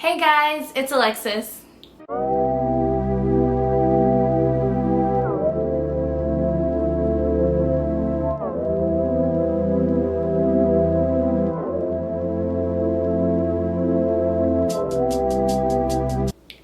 Hey guys, it's Alexis.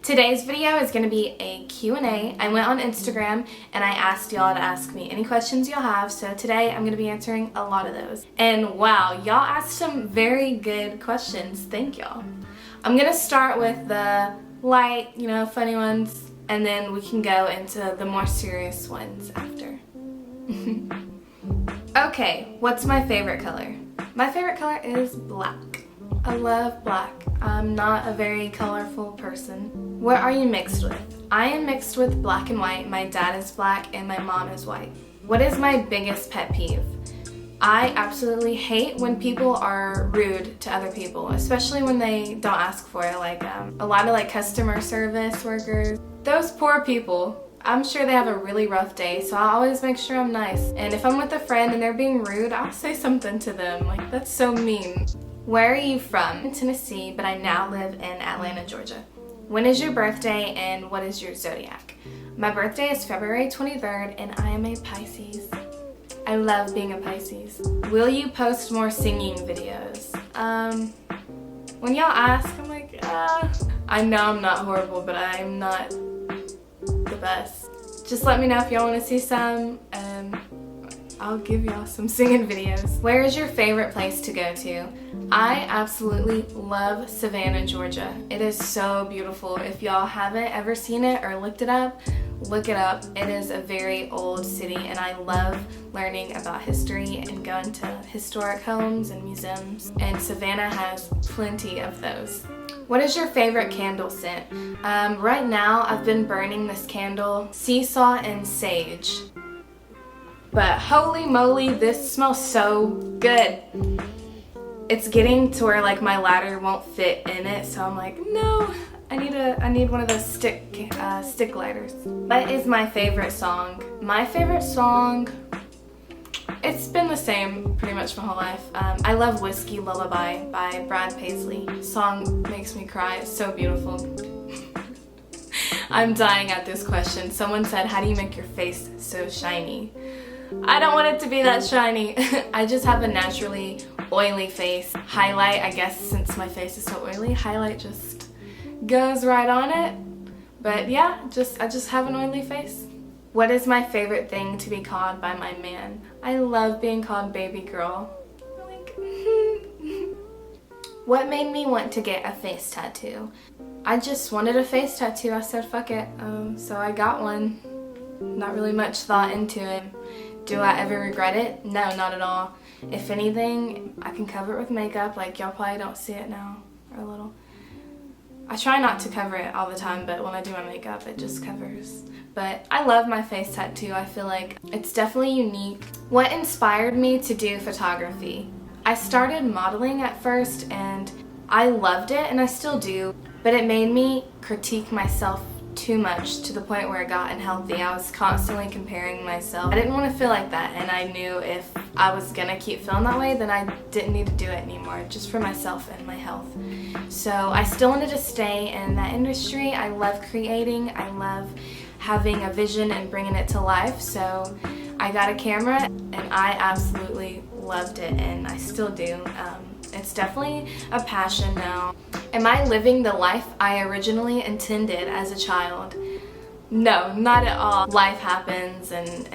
Today's video is going to be a Q&A. I went on Instagram and I asked y'all to ask me any questions y'all have, so today I'm going to be answering a lot of those. And wow, y'all asked some very good questions. Thank y'all. I'm going to start with the light, funny ones, and then we can go into the more serious ones after. Okay, what's my favorite color? My favorite color is black. I love black. I'm not a very colorful person. What are you mixed with? I am mixed with black and white. My dad is black and my mom is white. What is my biggest pet peeve? I absolutely hate when people are rude to other people, especially when they don't ask for it. Like a lot of customer service workers. Those poor people, I'm sure they have a really rough day, so I always make sure I'm nice. And if I'm with a friend and they're being rude, I'll say something to them. Like, that's so mean. Where are you from? In Tennessee, but I now live in Atlanta, Georgia. When is your birthday and what is your zodiac? My birthday is February 23rd and I am a Pisces. I love being a Pisces. Will you post more singing videos? When y'all ask, I'm like, I know I'm not horrible, but I'm not the best. Just let me know if y'all want to see some and I'll give y'all some singing videos. Where is your favorite place to go to? I absolutely love Savannah, Georgia. It is so beautiful. If y'all haven't ever seen it or looked it up, look it up. It is a very old city and I love learning about history and going to historic homes and museums. And Savannah has plenty of those. What is your favorite candle scent? Right now I've been burning this candle, Seesaw and Sage. But holy moly, this smells so good. It's getting to where my ladder won't fit in it, so I'm like, no, I need one of those stick lighters. What is my favorite song? My favorite song, it's been the same pretty much my whole life. I love Whiskey Lullaby by Brad Paisley. The song makes me cry. It's so beautiful. I'm dying at this question. Someone said, how do you make your face so shiny? I don't want it to be that shiny. I just have a naturally oily face. Highlight, I guess since my face is so oily, highlight just goes right on it. But yeah, I just have an oily face. What is my favorite thing to be called by my man? I love being called baby girl. What made me want to get a face tattoo? I just wanted a face tattoo. I said fuck it, so I got one. Not really much thought into it. Do I ever regret it? No, not at all. If anything, I can cover it with makeup. Y'all probably don't see it now, or a little. I try not to cover it all the time, but when I do my makeup, it just covers. But I love my face tattoo. I feel like it's definitely unique. What inspired me to do photography? I started modeling at first, and I loved it, and I still do, but it made me critique myself too much to the point where it got unhealthy. I was constantly comparing myself. I didn't want to feel like that, and I knew if I was gonna keep feeling that way, then I didn't need to do it anymore, just for myself and my health. So I still wanted to stay in that industry. I love creating. I love having a vision and bringing it to life. So I got a camera and I absolutely loved it, and I still do. It's definitely a passion now. Am I living the life I originally intended as a child? No, not at all. Life happens and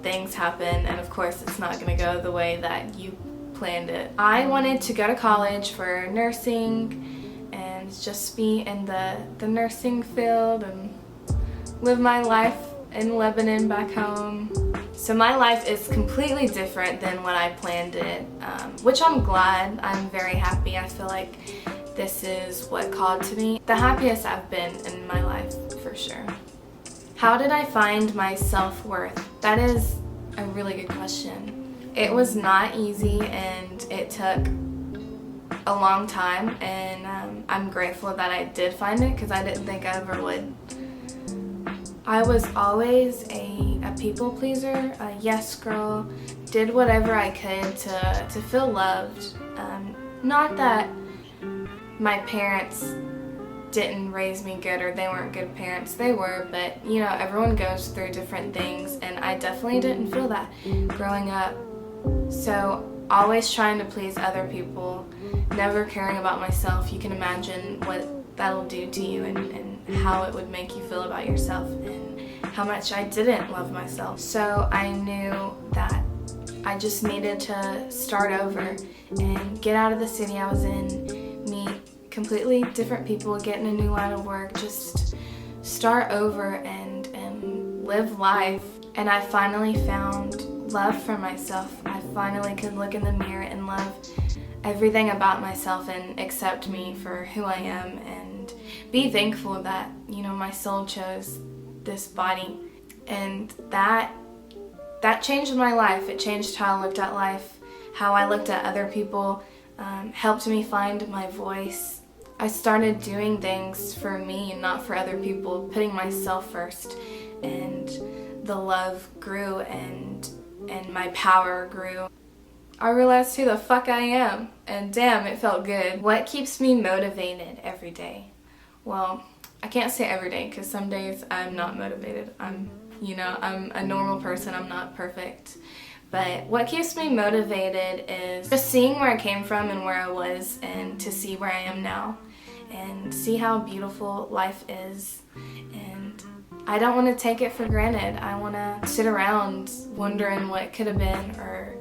things happen, and of course it's not going to go the way that you planned it. I wanted to go to college for nursing and just be in the nursing field and live my life in Lebanon back home. So my life is completely different than what I planned it, which I'm glad. I'm very happy. I feel like this is what called to me. The happiest I've been in my life, for sure. How did I find my self-worth? That is a really good question. It was not easy and it took a long time, and I'm grateful that I did find it because I didn't think I ever would. I was always a people pleaser, a yes girl, did whatever I could to feel loved. Not that my parents didn't raise me good or they weren't good parents. They were, but you know, everyone goes through different things, and I definitely didn't feel that growing up. So always trying to please other people, never caring about myself. You can imagine what that'll do to you, and how it would make you feel about yourself, and how much I didn't love myself. So I knew that I just needed to start over and get out of the city I was in, meet completely different people, get in a new line of work, just start over and live life. And I finally found love for myself. I finally could look in the mirror and love everything about myself and accept me for who I am, and be thankful that, you know, my soul chose this body. And that changed my life. It changed how I looked at life, how I looked at other people, helped me find my voice. I started doing things for me and not for other people, putting myself first, and the love grew and my power grew. I realized who the fuck I am, and damn, it felt good. What keeps me motivated every day? Well, I can't say every day, because some days I'm not motivated. I'm a normal person, I'm not perfect. But what keeps me motivated is just seeing where I came from and where I was, and to see where I am now, and see how beautiful life is. And I don't want to take it for granted. I want to sit around wondering what could have been, or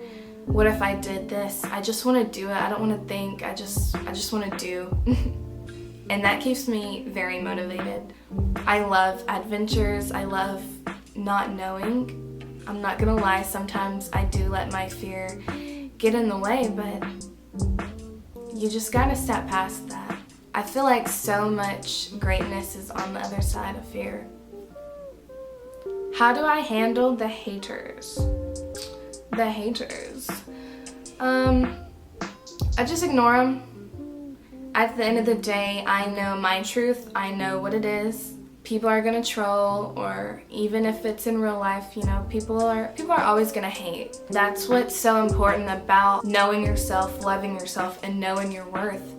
what if I did this. I just want to do it. I don't want to think. I just want to do. And that keeps me very motivated. I love adventures. I love not knowing. I'm not gonna lie, sometimes I do let my fear get in the way, but you just gotta step past that. I feel like so much greatness is on the other side of fear. How do I handle the haters? The haters. I just ignore them. At the end of the day, I know my truth. I know what it is. People are gonna troll, or even if it's in real life, you know, people are always gonna hate. That's what's so important about knowing yourself, loving yourself, and knowing your worth.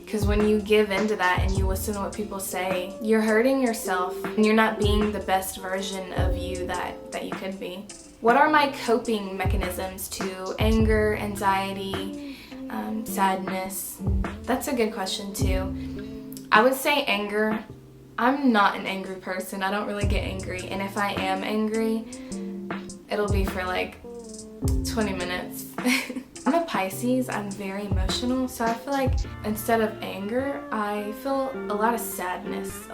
Because when you give into that and you listen to what people say, you're hurting yourself, and you're not being the best version of you that you could be. What are my coping mechanisms to anger, anxiety, sadness? That's a good question too. I would say anger. I'm not an angry person. I don't really get angry. And if I am angry, it'll be for like 20 minutes. I'm a Pisces. I'm very emotional. So I feel like instead of anger, I feel a lot of sadness.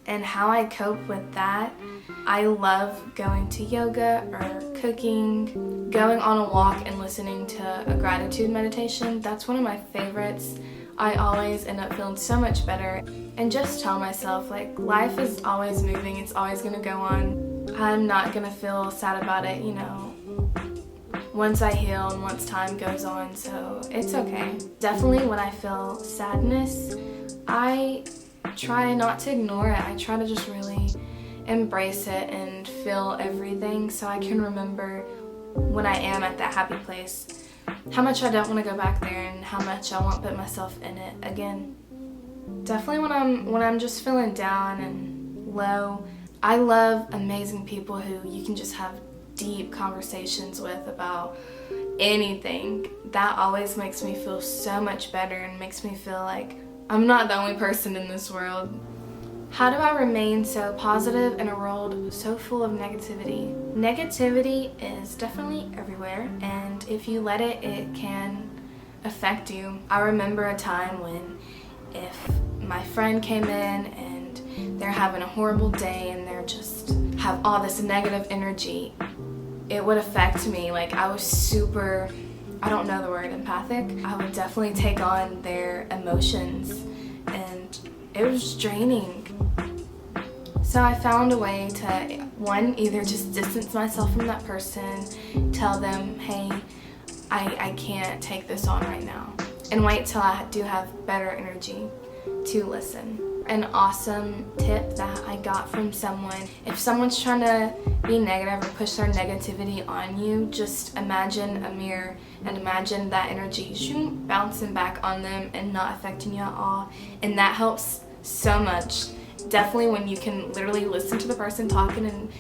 And how I cope with that, I love going to yoga or cooking, going on a walk and listening to a gratitude meditation. That's one of my favorites. I always end up feeling so much better, and just tell myself, like, life is always moving, it's always gonna go on. I'm not gonna feel sad about it, you know, once I heal and once time goes on, so it's okay. Definitely when I feel sadness, I try not to ignore it. I try to just really embrace it and feel everything, so I can remember when I am at that happy place, how much I don't want to go back there and how much I won't put myself in it again. Definitely when I'm just feeling down and low, I love amazing people who you can just have deep conversations with about anything. That always makes me feel so much better and makes me feel like I'm not the only person in this world. How do I remain so positive in a world so full of negativity? Negativity is definitely everywhere, and if you let it, it can affect you. I remember a time when if my friend came in and they're having a horrible day and they're just have all this negative energy, it would affect me. Like, I was super, I don't know the word, empathic. I would definitely take on their emotions, and it was draining. So I found a way to, one, either just distance myself from that person, tell them, hey, I can't take this on right now, and wait till I do have better energy to listen. An awesome tip that I got from someone: if someone's trying to be negative or push their negativity on you, just imagine a mirror and imagine that energy bouncing back on them and not affecting you at all. And that helps so much. Definitely when you can literally listen to the person talking and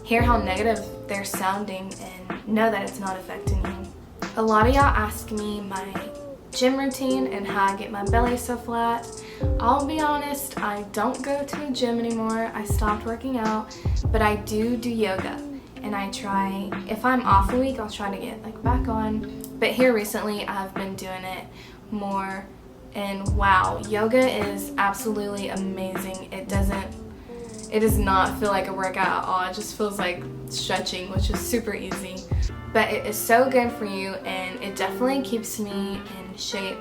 hear how negative they're sounding and know that it's not affecting you. A lot of y'all ask me my gym routine and how I get my belly so flat. I'll be honest, I don't go to a gym anymore. I stopped working out, but I do yoga. And I try, if I'm off a week, I'll try to get like back on. But here recently, I've been doing it more. And wow, yoga is absolutely amazing. It does not feel like a workout at all. It just feels like stretching, which is super easy. But it is so good for you, and it definitely keeps me in shape.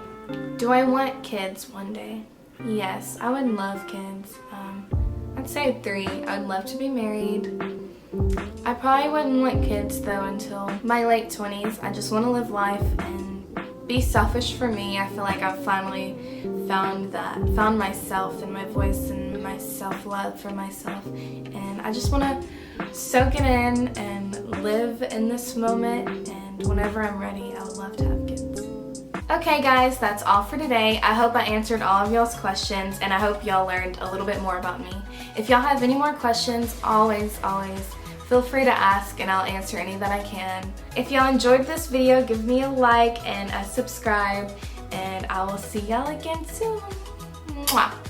Do I want kids one day? Yes, I would love kids. I'd say 3. I'd love to be married. I probably wouldn't want kids though until my late 20s. I just want to live life and be selfish for me. I feel like I've finally found myself and my voice and my self-love for myself. And I just want to soak it in and live in this moment. And whenever I'm ready, I would love to have kids. Okay guys, that's all for today. I hope I answered all of y'all's questions, and I hope y'all learned a little bit more about me. If y'all have any more questions, always feel free to ask and I'll answer any that I can. If y'all enjoyed this video, give me a like and a subscribe, and I will see y'all again soon. Mwah.